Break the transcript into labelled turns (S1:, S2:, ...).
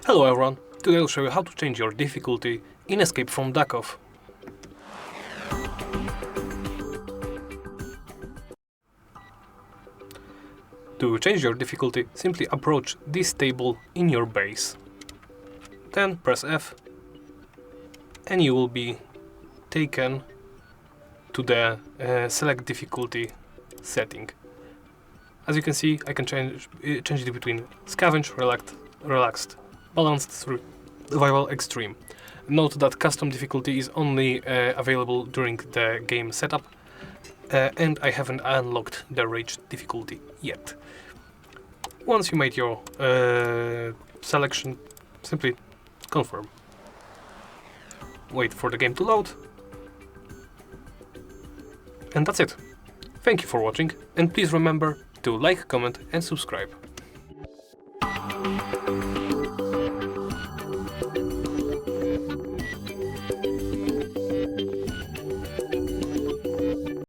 S1: Hello everyone, today I'll show you how to change your difficulty in Escape from Duckov. To change your difficulty, simply approach this table in your base. Then press F and you will be taken to the select difficulty setting. As you can see, I can change it between Scavenge, Relaxed, Balanced, Survival, Extreme. Note that custom difficulty is only available during the game setup, and I haven't unlocked the Rage difficulty yet. Once you made your selection, simply confirm. Wait for the game to load. And that's it. Thank you for watching, and please remember to like, comment and subscribe.